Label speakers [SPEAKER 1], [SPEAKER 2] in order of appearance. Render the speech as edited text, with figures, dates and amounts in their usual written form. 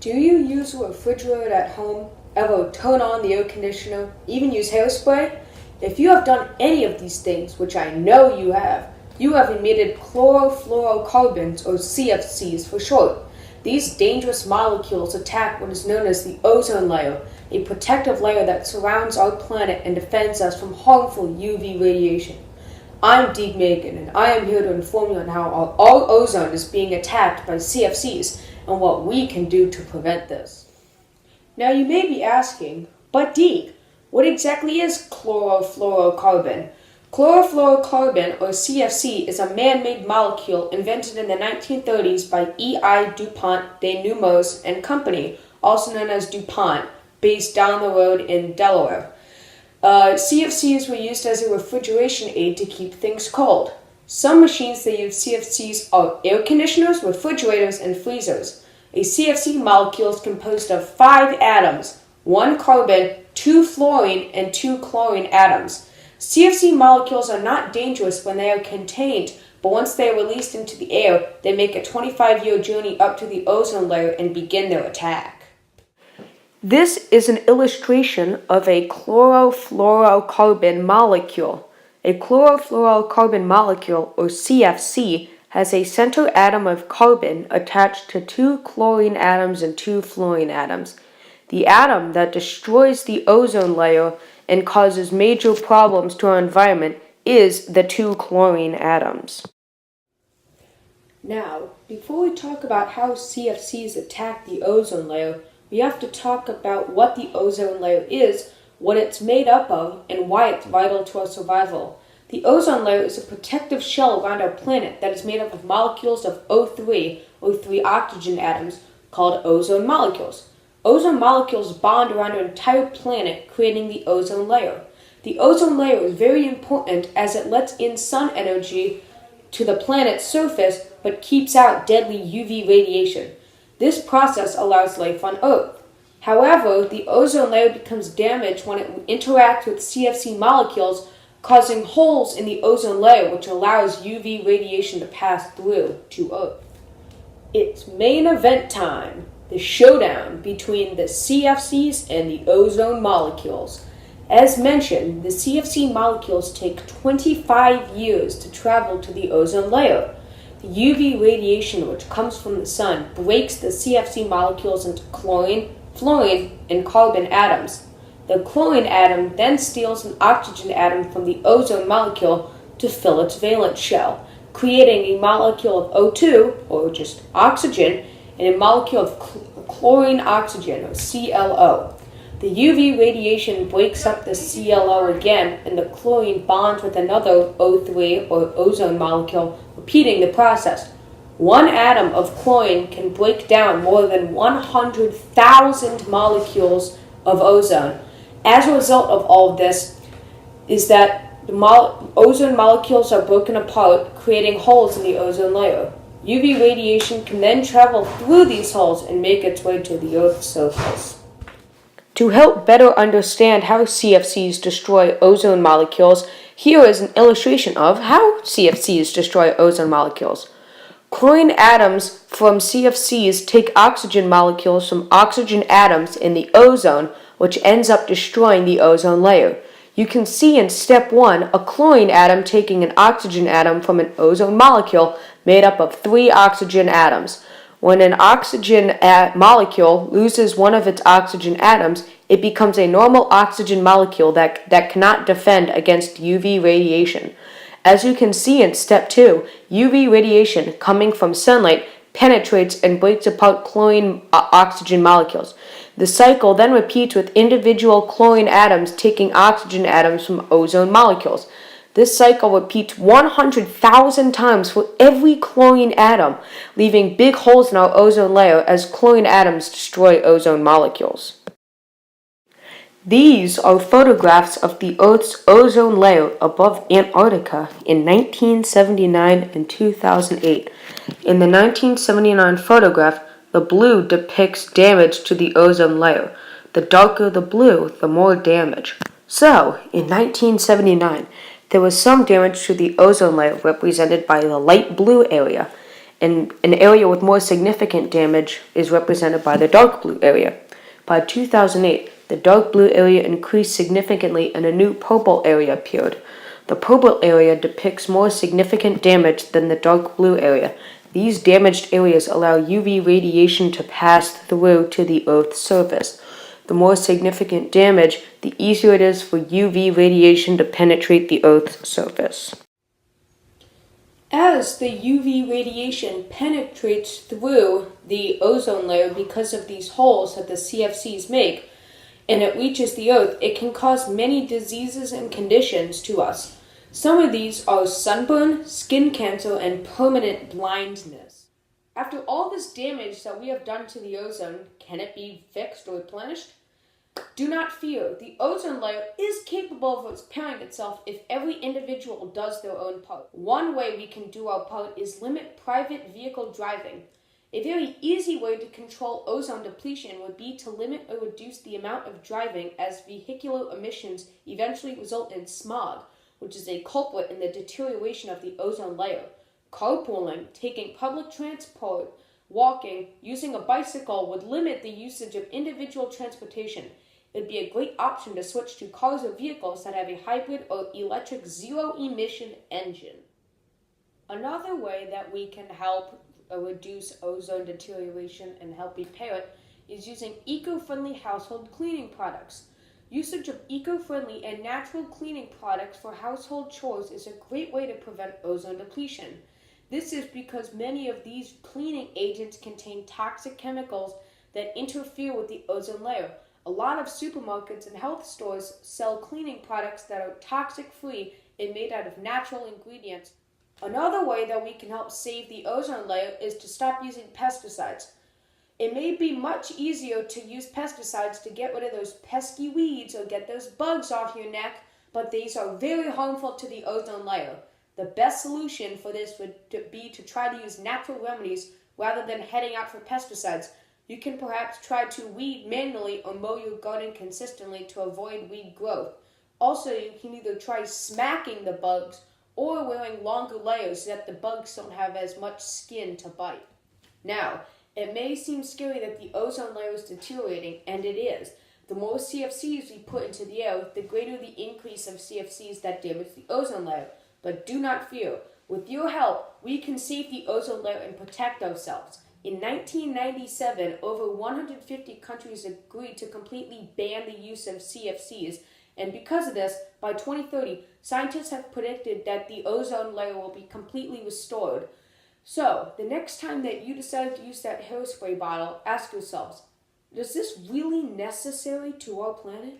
[SPEAKER 1] Do you use a refrigerator at home? Ever turn on the air conditioner? Even use hairspray? If you have done any of these things, which I know you have emitted chlorofluorocarbons, or CFCs for short. These dangerous molecules attack what is known as the ozone layer, a protective layer that surrounds our planet and defends us from harmful UV radiation. I'm Deke Magen, and I am here to inform you on how our ozone is being attacked by CFCs and what we can do to prevent this. Now you may be asking, but Deke, what exactly is chlorofluorocarbon? Chlorofluorocarbon, or CFC, is a man-made molecule invented in the 1930s by E.I. DuPont de Nemours and Company, also known as DuPont, based down the road in Delaware. CFCs were used as a refrigeration aid to keep things cold. Some machines that use CFCs are air conditioners, refrigerators, and freezers. A CFC molecule is composed of 5 atoms, 1 carbon, 2 fluorine, and 2 chlorine atoms. CFC molecules are not dangerous when they are contained, but once they are released into the air, they make a 25-year journey up to the ozone layer and begin their attack. This is an illustration of a chlorofluorocarbon molecule. A chlorofluorocarbon molecule, or CFC, has a center atom of carbon attached to 2 chlorine atoms and 2 fluorine atoms. The atom that destroys the ozone layer and causes major problems to our environment is the 2 chlorine atoms. Now, before we talk about how CFCs attack the ozone layer, we have to talk about what the ozone layer is, what it's made up of, and why it's vital to our survival. The ozone layer is a protective shell around our planet that is made up of molecules of O3, or 3 oxygen atoms, called ozone molecules. Ozone molecules bond around our entire planet, creating the ozone layer. The ozone layer is very important as it lets in sun energy to the planet's surface but keeps out deadly UV radiation. This process allows life on Earth. However, the ozone layer becomes damaged when it interacts with CFC molecules, causing holes in the ozone layer, which allows UV radiation to pass through to Earth. It's main event time, the showdown between the CFCs and the ozone molecules. As mentioned, the CFC molecules take 25 years to travel to the ozone layer. The UV radiation, which comes from the sun, breaks the CFC molecules into chlorine, fluorine, and carbon atoms. The chlorine atom then steals an oxygen atom from the ozone molecule to fill its valence shell, creating a molecule of O2, or just oxygen, and a molecule of chlorine oxygen, or ClO. The UV radiation breaks up the ClO again, and the chlorine bonds with another O3, or ozone molecule, repeating the process. One atom of chlorine can break down more than 100,000 molecules of ozone. As a result of all of this is that the ozone molecules are broken apart, creating holes in the ozone layer. UV radiation can then travel through these holes and make its way to the Earth's surface. To help better understand how CFCs destroy ozone molecules, here is an illustration of how CFCs destroy ozone molecules. Chlorine atoms from CFCs take oxygen molecules from oxygen atoms in the ozone, which ends up destroying the ozone layer. You can see in step 1 a chlorine atom taking an oxygen atom from an ozone molecule made up of 3 oxygen atoms. When an oxygen molecule loses one of its oxygen atoms, it becomes a normal oxygen molecule that cannot defend against UV radiation. As you can see in step 2, UV radiation coming from sunlight penetrates and breaks apart chlorine oxygen molecules. The cycle then repeats with individual chlorine atoms taking oxygen atoms from ozone molecules. This cycle repeats 100,000 times for every chlorine atom, leaving big holes in our ozone layer as chlorine atoms destroy ozone molecules. These are photographs of the Earth's ozone layer above Antarctica in 1979 and 2008. In the 1979 photograph, the blue depicts damage to the ozone layer. The darker the blue, the more damage. So, in 1979, there was some damage to the ozone layer represented by the light blue area. and an area with more significant damage is represented by the dark blue area. By 2008, the dark blue area increased significantly and a new purple area appeared. The purple area depicts more significant damage than the dark blue area. These damaged areas allow UV radiation to pass through to the Earth's surface. The more significant damage, the easier it is for UV radiation to penetrate the Earth's surface. As the UV radiation penetrates through the ozone layer because of these holes that the CFCs make, and it reaches the Earth, it can cause many diseases and conditions to us. Some of these are sunburn, skin cancer, and permanent blindness. After all this damage that we have done to the ozone, can it be fixed or replenished? Do not fear. The ozone layer is capable of repairing itself if every individual does their own part. One way we can do our part is limit private vehicle driving. A very easy way to control ozone depletion would be to limit or reduce the amount of driving, as vehicular emissions eventually result in smog, which is a culprit in the deterioration of the ozone layer. Carpooling, taking public transport, walking, using a bicycle would limit the usage of individual transportation. It would be a great option to switch to cars or vehicles that have a hybrid or electric zero-emission engine. Another way that we can help reduce ozone deterioration and help repair it is using eco-friendly household cleaning products. Usage of eco-friendly and natural cleaning products for household chores is a great way to prevent ozone depletion. This is because many of these cleaning agents contain toxic chemicals that interfere with the ozone layer. A lot of supermarkets and health stores sell cleaning products that are toxic-free and made out of natural ingredients. Another way that we can help save the ozone layer is to stop using pesticides. It may be much easier to use pesticides to get rid of those pesky weeds or get those bugs off your neck, but these are very harmful to the ozone layer. The best solution for this would be to try to use natural remedies rather than heading out for pesticides. You can perhaps try to weed manually or mow your garden consistently to avoid weed growth. Also, you can either try smacking the bugs or wearing longer layers so that the bugs don't have as much skin to bite. Now, it may seem scary that the ozone layer is deteriorating, and it is. The more CFCs we put into the air, the greater the increase of CFCs that damage the ozone layer. But do not fear. With your help, we can save the ozone layer and protect ourselves. In 1997, over 150 countries agreed to completely ban the use of CFCs, and because of this, by 2030, scientists have predicted that the ozone layer will be completely restored. So, the next time that you decide to use that hairspray bottle, ask yourselves, is this really necessary to our planet?